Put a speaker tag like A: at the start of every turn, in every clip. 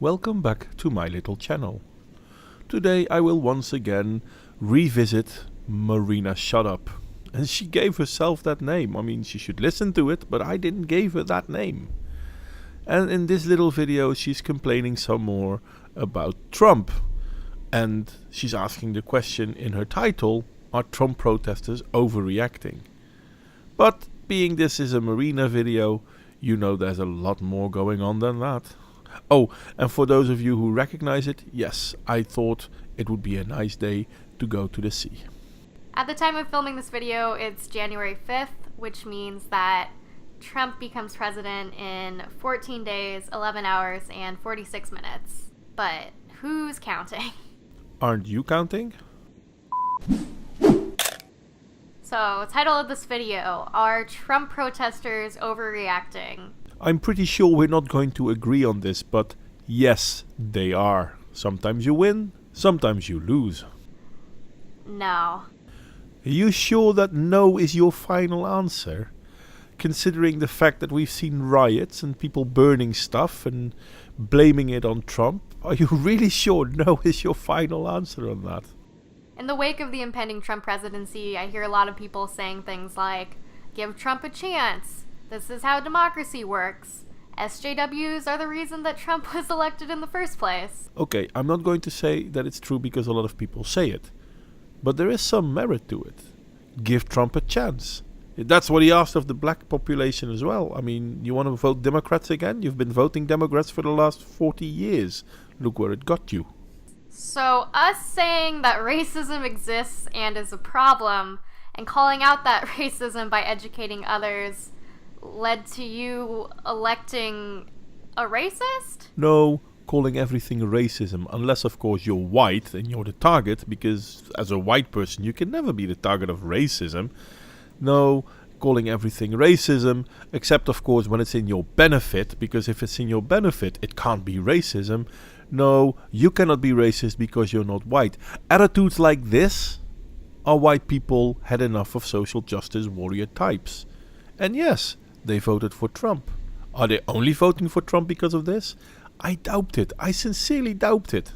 A: welcome back to my little channel. Today I will once again revisit Marina Shut Up. And she gave herself that name. I mean, she should listen to it, but I didn't give her that name. And in this little video she's complaining some more about Trump. And she's asking the question in her title, are Trump protesters overreacting? But being this is a Marina video, you know there's a lot more going on than that. Oh, and for those of you who recognize it, yes, I thought it would be a nice day to go to the sea.
B: At the time of filming this video, it's January 5th, which means that Trump becomes president in 14 days, 11 hours, and 46 minutes. But who's counting?
A: Aren't you counting?
B: So, title of this video, are Trump protesters overreacting?
A: I'm pretty sure we're not going to agree on this, but yes, they are. Sometimes you win, sometimes you lose.
B: No.
A: Are you sure that no is your final answer? Considering the fact that we've seen riots and people burning stuff and blaming it on Trump, are you really sure no is your final answer on that?
B: In the wake of the impending Trump presidency, I hear a lot of people saying things like, give Trump a chance. This is how democracy works. SJWs are the reason that Trump was elected in the first place.
A: Okay, I'm not going to say that it's true because a lot of people say it. But there is some merit to it. Give Trump a chance. That's what he asked of the black population as well. I mean, you want to vote Democrats again? You've been voting Democrats for the last 40 years. Look where it got you.
B: So us saying that racism exists and is a problem, and calling out that racism by educating others, led to you electing a racist?
A: No, calling everything racism, unless of course you're white and you're the target, because as a white person you can never be the target of racism. No, calling everything racism, except of course when it's in your benefit, because if it's in your benefit it can't be racism. No, you cannot be racist because you're not white. Attitudes like this are why people had enough of social justice warrior types. And yes, they voted for Trump. Are they only voting for Trump because of this? I doubt it. I sincerely doubt it.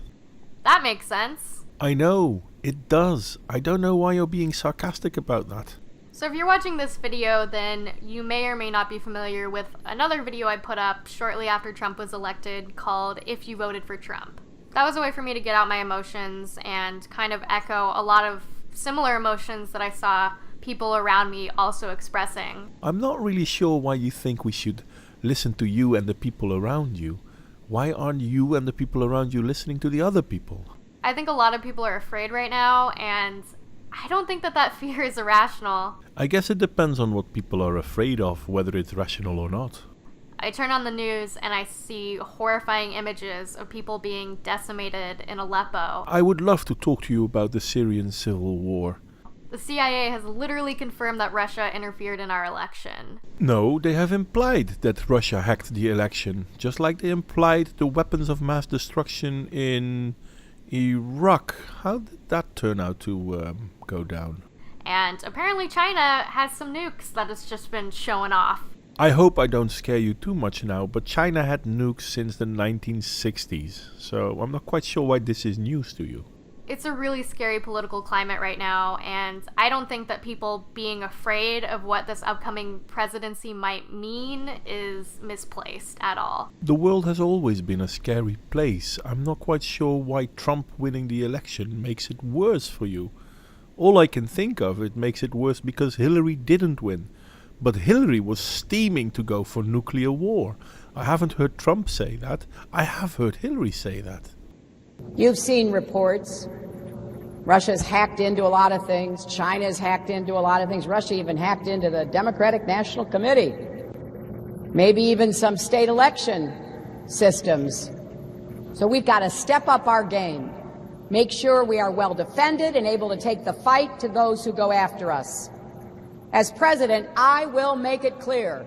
B: That makes sense.
A: I know, it does. I don't know why you're being sarcastic about that.
B: So if you're watching this video, then you may or may not be familiar with another video I put up shortly after Trump was elected called If You Voted for Trump. That was a way for me to get out my emotions and kind of echo a lot of similar emotions that I saw people around me also expressing.
A: I'm not really sure why you think we should listen to you and the people around you. Why aren't you and the people around you listening to the other people?
B: I think a lot of people are afraid right now, and I don't think that fear is irrational.
A: I guess it depends on what people are afraid of, whether it's rational or not.
B: I turn on the news and I see horrifying images of people being decimated in Aleppo.
A: I would love to talk to you about the Syrian civil war.
B: The CIA has literally confirmed that Russia interfered in our election.
A: No, they have implied that Russia hacked the election, just like they implied the weapons of mass destruction in Iraq. How did that turn out to go down?
B: And apparently China has some nukes that it's just been showing off.
A: I hope I don't scare you too much now, but China had nukes since the 1960s, so I'm not quite sure why this is news to you.
B: It's a really scary political climate right now, and I don't think that people being afraid of what this upcoming presidency might mean is misplaced at all.
A: The world has always been a scary place. I'm not quite sure why Trump winning the election makes it worse for you. All I can think of, it makes it worse because Hillary didn't win. But Hillary was steaming to go for nuclear war. I haven't heard Trump say that. I have heard Hillary say that.
C: You've seen reports. Russia's hacked into a lot of things. China's hacked into a lot of things. Russia even hacked into the Democratic National Committee. Maybe even some state election systems. So we've got to step up our game. Make sure we are well defended and able to take the fight to those who go after us. As president, I will make it clear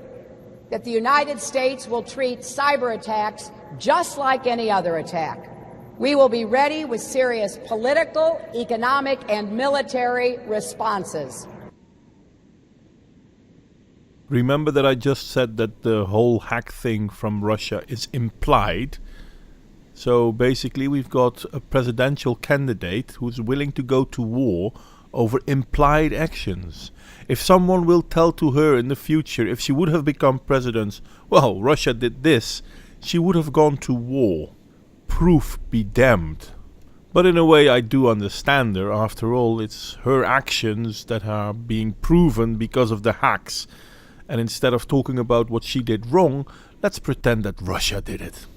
C: that the United States will treat cyber attacks just like any other attack. We will be ready with serious political, economic, and military responses.
A: Remember that I just said that the whole hack thing from Russia is implied. So basically we've got a presidential candidate who's willing to go to war over implied actions. If someone will tell to her in the future, if she would have become president, well, Russia did this, she would have gone to war. Proof be damned. But in a way I do understand her. After all, it's her actions that are being proven because of the hacks. And instead of talking about what she did wrong, let's pretend that Russia did it.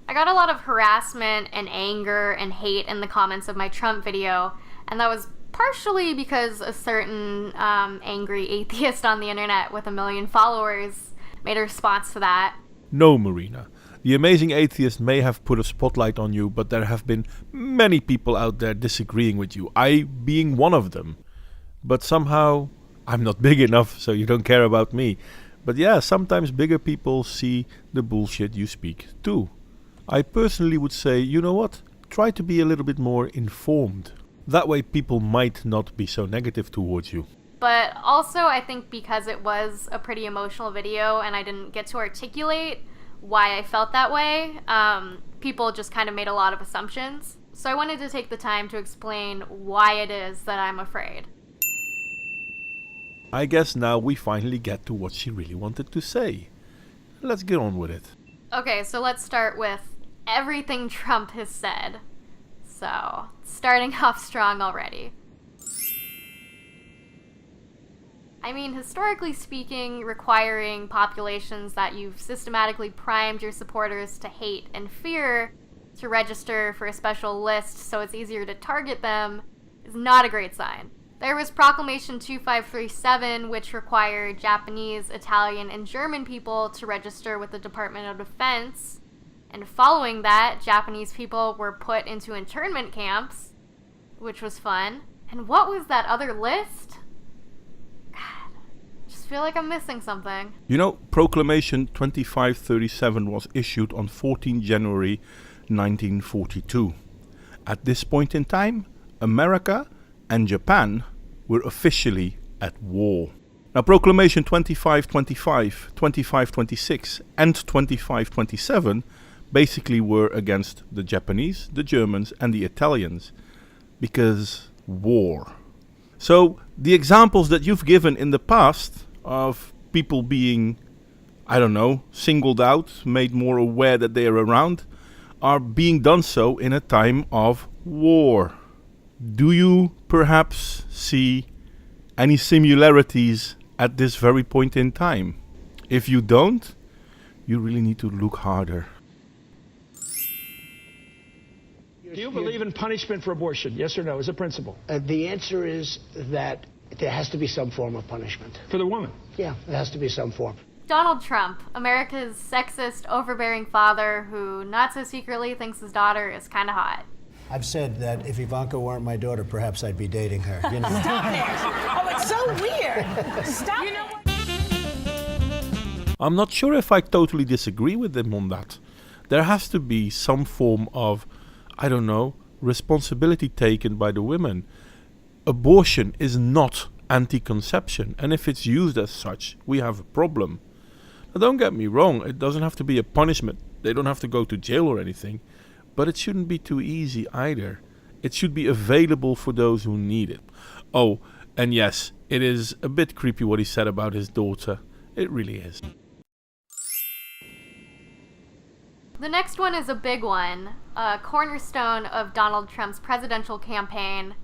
B: I got a lot of harassment and anger and hate in the comments of my Trump video, and that was partially because a certain angry atheist on the internet with 1 million followers made a response to that.
A: No, Marina. The amazing atheist may have put a spotlight on you, but there have been many people out there disagreeing with you, I being one of them. But somehow, I'm not big enough, so you don't care about me. But yeah, sometimes bigger people see the bullshit you speak too. I personally would say, you know what? Try to be a little bit more informed. That way people might not be so negative towards you.
B: But also I think because it was a pretty emotional video and I didn't get to articulate why I felt that way, people just kind of made a lot of assumptions. So I wanted to take the time to explain why it is that I'm afraid.
A: I guess now we finally get to what she really wanted to say. Let's get on with it.
B: Okay, so let's start with everything Trump has said. So, starting off strong already. I mean, historically speaking, requiring populations that you've systematically primed your supporters to hate and fear to register for a special list so it's easier to target them is not a great sign. There was Proclamation 2537, which required Japanese, Italian, and German people to register with the Department of Defense. And following that, Japanese people were put into internment camps, which was fun. And what was that other list? God, I just feel like I'm missing something.
A: You know, Proclamation 2537 was issued on 14 January 1942. At this point in time, America and Japan were officially at war. Now, Proclamation 2525, 2526 and 2527 basically were against the Japanese, the Germans and the Italians, because war. So the examples that you've given in the past of people being, I don't know, singled out, made more aware that they are around, are being done so in a time of war. Do you perhaps see any similarities at this very point in time? If you don't, you really need to look harder.
D: Do you believe in punishment for abortion? Yes or no, as a principle?
E: The answer is that there has to be some form of punishment.
D: For the woman?
E: Yeah, there has to be some form.
B: Donald Trump, America's sexist, overbearing father who not so secretly thinks his daughter is kind of hot.
F: I've said that if Ivanka weren't my daughter, perhaps I'd be dating her. You know.
G: Stop it! Oh, it's so weird. Stop. You know what?
A: I'm not sure if I totally disagree with him on that. There has to be some form of, I don't know, responsibility taken by the women. Abortion is not anti-conception, and if it's used as such, we have a problem. Now, don't get me wrong, it doesn't have to be a punishment. They don't have to go to jail or anything, but it shouldn't be too easy either. It should be available for those who need it. Oh, and yes, it is a bit creepy what he said about his daughter. It really is.
B: The next one is a big one, a cornerstone of Donald Trump's presidential campaign,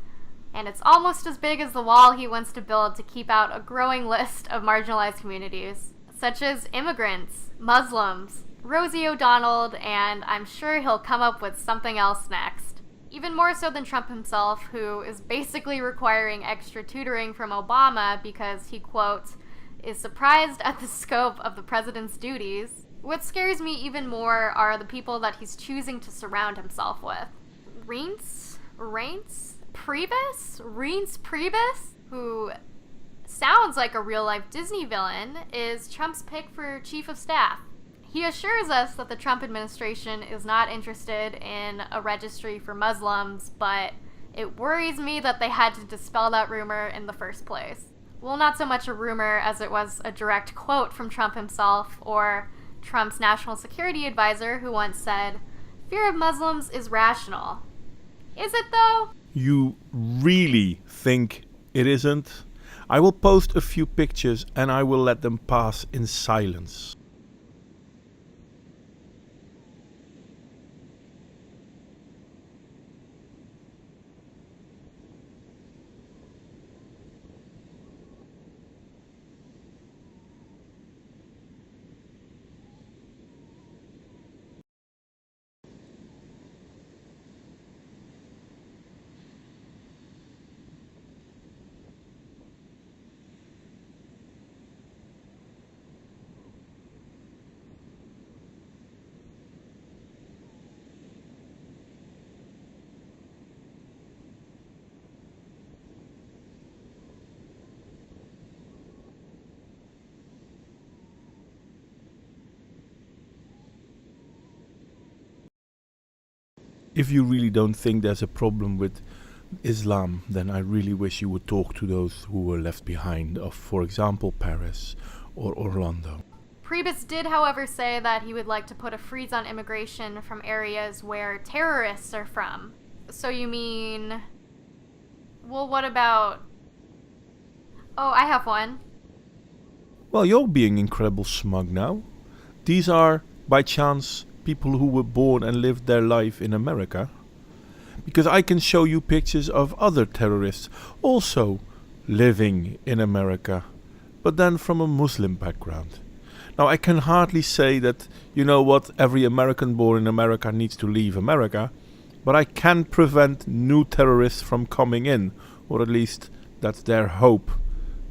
B: and it's almost as big as the wall he wants to build to keep out a growing list of marginalized communities, such as immigrants, Muslims, Rosie O'Donnell, and I'm sure he'll come up with something else next. Even more so than Trump himself, who is basically requiring extra tutoring from Obama because he, quote, is surprised at the scope of the president's duties. What scares me even more are the people that he's choosing to surround himself with. Reince Priebus, who sounds like a real-life Disney villain, is Trump's pick for chief of staff. He assures us that the Trump administration is not interested in a registry for Muslims, but it worries me that they had to dispel that rumor in the first place. Well, not so much a rumor as it was a direct quote from Trump himself, or Trump's national security advisor, who once said, "Fear of Muslims is rational." Is it though?
A: You really think it isn't? I will post a few pictures and I will let them pass in silence. If you really don't think there's a problem with Islam, then I really wish you would talk to those who were left behind of, for example, Paris or Orlando.
B: Priebus did, however, say that he would like to put a freeze on immigration from areas where terrorists are from. So you mean... Well, what about... Oh, I have one.
A: Well, you're being incredible smug now. These are, by chance, people who were born and lived their life in America. Because I can show you pictures of other terrorists also living in America, but then from a Muslim background. Now, I can hardly say that, you know what, every American born in America needs to leave America, but I can prevent new terrorists from coming in, or at least that's their hope.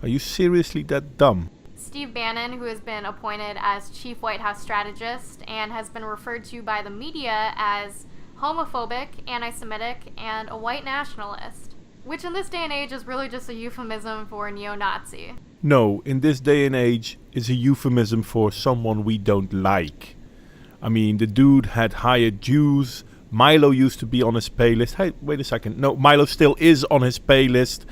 A: Are you seriously that dumb?
B: Steve Bannon, who has been appointed as chief White House strategist and has been referred to by the media as homophobic, anti-Semitic, and a white nationalist, which in this day and age is really just a euphemism for neo-Nazi.
A: No, in this day and age is a euphemism for someone we don't like. I mean, the dude had hired Jews. Milo used to be on his pay list. Hey, wait a second. No, Milo still is on his pay list.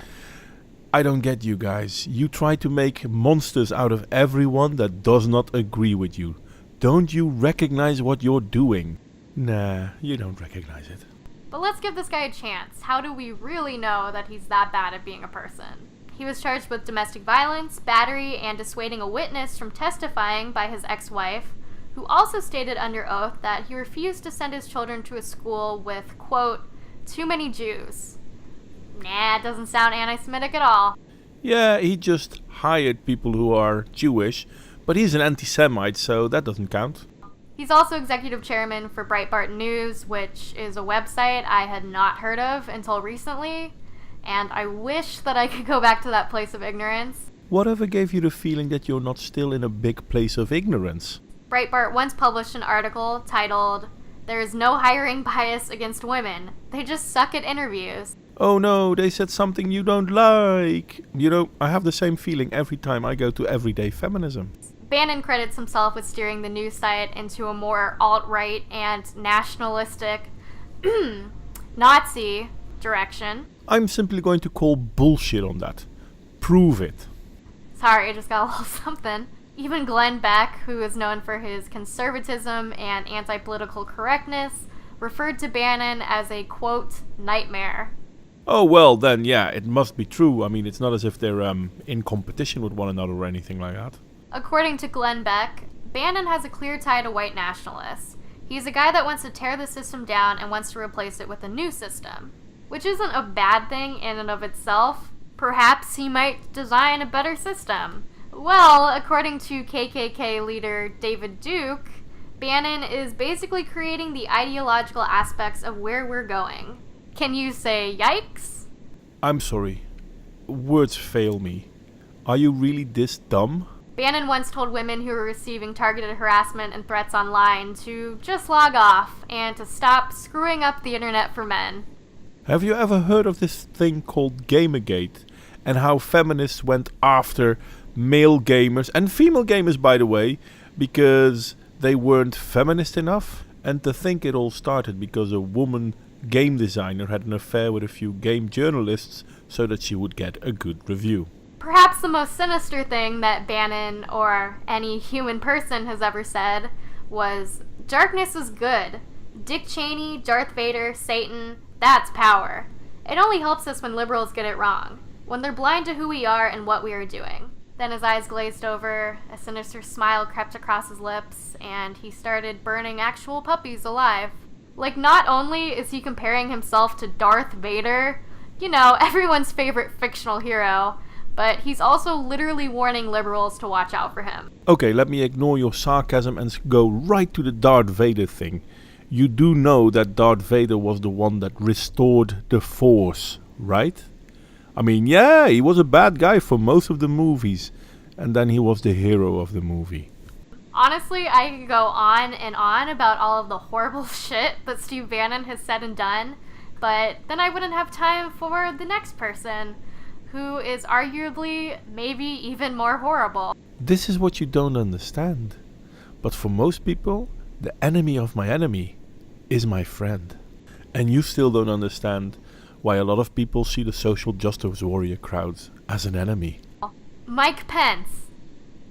A: I don't get you guys. You try to make monsters out of everyone that does not agree with you. Don't you recognize what you're doing? Nah, you don't recognize it.
B: But let's give this guy a chance. How do we really know that he's that bad at being a person? He was charged with domestic violence, battery, and dissuading a witness from testifying by his ex-wife, who also stated under oath that he refused to send his children to a school with, quote, too many Jews. Nah, it doesn't sound anti-Semitic at all.
A: Yeah, he just hired people who are Jewish, but he's an anti-Semite, so that doesn't count.
B: He's also executive chairman for Breitbart News, which is a website I had not heard of until recently, and I wish that I could go back to that place of ignorance.
A: Whatever gave you the feeling that you're not still in a big place of ignorance?
B: Breitbart once published an article titled, "There is no hiring bias against women. They just suck at interviews."
A: Oh no, they said something you don't like. You know, I have the same feeling every time I go to Everyday Feminism.
B: Bannon credits himself with steering the news site into a more alt-right and nationalistic Nazi direction.
A: I'm simply going to call bullshit on that. Prove it.
B: Sorry, I just got a little something. Even Glenn Beck, who is known for his conservatism and anti-political correctness, referred to Bannon as a, quote, nightmare.
A: Oh well, then yeah, it must be true. I mean, it's not as if they're in competition with one another or anything like that.
B: According to Glenn Beck, Bannon has a clear tie to white nationalists. He's a guy that wants to tear the system down and wants to replace it with a new system. Which isn't a bad thing in and of itself. Perhaps he might design a better system. Well, according to KKK leader David Duke, Bannon is basically creating the ideological aspects of where we're going. Can you say yikes?
A: I'm sorry. Words fail me. Are you really this dumb?
B: Bannon once told women who were receiving targeted harassment and threats online to just log off and to stop screwing up the internet for men.
A: Have you ever heard of this thing called Gamergate? And how feminists went after male gamers, and female gamers by the way, because they weren't feminist enough? And to think it all started because a woman game designer had an affair with a few game journalists so that she would get a good review.
B: Perhaps the most sinister thing that Bannon or any human person has ever said was, darkness is good. Dick Cheney, Darth Vader, Satan, that's power. It only helps us when liberals get it wrong, when they're blind to who we are and what we are doing. Then his eyes glazed over, a sinister smile crept across his lips, and he started burning actual puppies alive. Like, not only is he comparing himself to Darth Vader, you know, everyone's favorite fictional hero, but he's also literally warning liberals to watch out for him.
A: Okay, let me ignore your sarcasm and go right to the Darth Vader thing. You do know that Darth Vader was the one that restored the Force, right? I mean, yeah, he was a bad guy for most of the movies, and then he was the hero of the movie.
B: Honestly, I could go on and on about all of the horrible shit that Steve Bannon has said and done, but then I wouldn't have time for the next person, who is arguably maybe even more horrible.
A: This is what you don't understand. But for most people, the enemy of my enemy is my friend. And you still don't understand why a lot of people see the social justice warrior crowds as an enemy.
B: Mike Pence.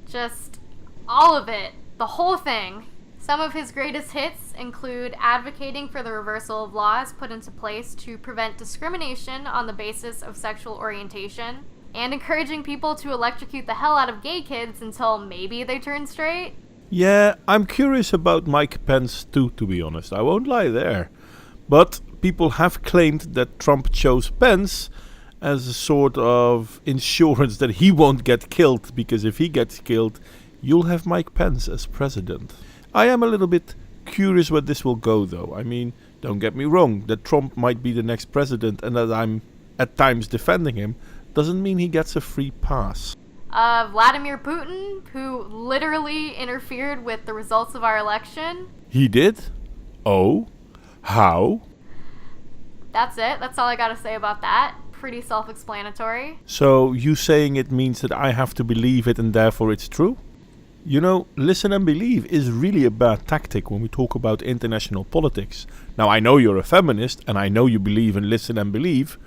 B: Just all of it. The whole thing. Some of his greatest hits include advocating for the reversal of laws put into place to prevent discrimination on the basis of sexual orientation, and encouraging people to electrocute the hell out of gay kids until maybe they turn straight.
A: Yeah, I'm curious about Mike Pence too, to be honest. I won't lie there. But people have claimed that Trump chose Pence as a sort of insurance that he won't get killed, because if he gets killed, you'll have Mike Pence as president. I am a little bit curious where this will go, though. I mean, don't get me wrong, that Trump might be the next president and that I'm at times defending him doesn't mean he gets a free pass.
B: Vladimir Putin, who literally interfered with the results of our election.
A: He did? Oh? How?
B: That's it. That's all I gotta say about that. Pretty self-explanatory.
A: So you saying it means that I have to believe it and therefore it's true? You know, listen and believe is really a bad tactic when we talk about international politics. Now, I know you're a feminist and I know you believe in listen and believe,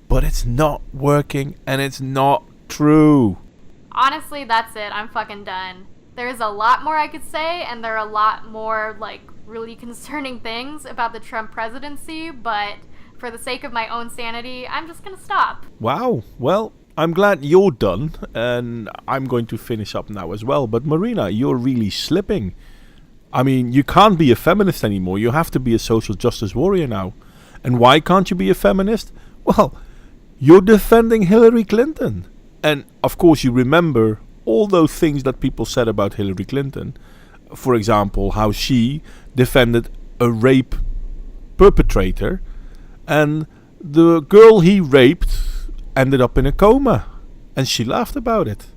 A: but it's not working and it's not true.
B: Honestly, that's it. I'm fucking done. There's a lot more I could say, and there are a lot more, really concerning things about the Trump presidency, but for the sake of my own sanity, I'm just gonna stop.
A: Wow, well, I'm glad you're done, and I'm going to finish up now as well. But Marina, you're really slipping. I mean, you can't be a feminist anymore. You have to be a social justice warrior now. And why can't you be a feminist? Well, you're defending Hillary Clinton. And of course you remember all those things that people said about Hillary Clinton. For example, how she defended a rape perpetrator, and the girl he raped ended up in a coma, and she laughed about it.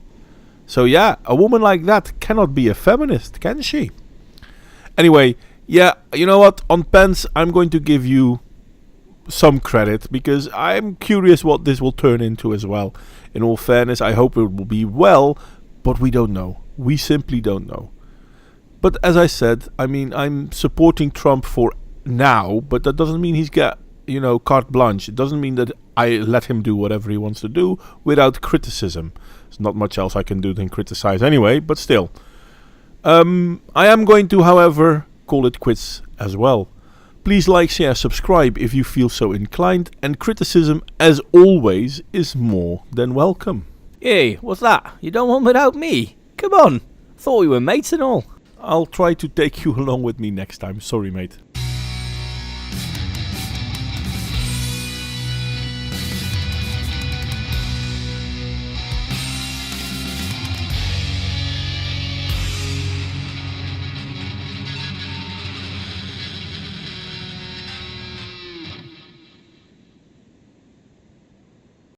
A: So yeah, a woman like that cannot be a feminist, can she? Anyway, yeah, you know what? On Pence, I'm going to give you some credit, because I'm curious what this will turn into as well. In all fairness, I hope it will be well, but we don't know. We simply don't know. But as I said, I mean, I'm supporting Trump for now, but that doesn't mean he's got, carte blanche. It doesn't mean that I let him do whatever he wants to do without criticism. There's not much else I can do than criticize anyway, but still. I am going to, however, call it quits as well. Please like, share, subscribe if you feel so inclined, and criticism, as always, is more than welcome.
H: Hey, what's that? You don't want without me? Come on. Thought we were mates and all.
A: I'll try to take you along with me next time. Sorry, mate.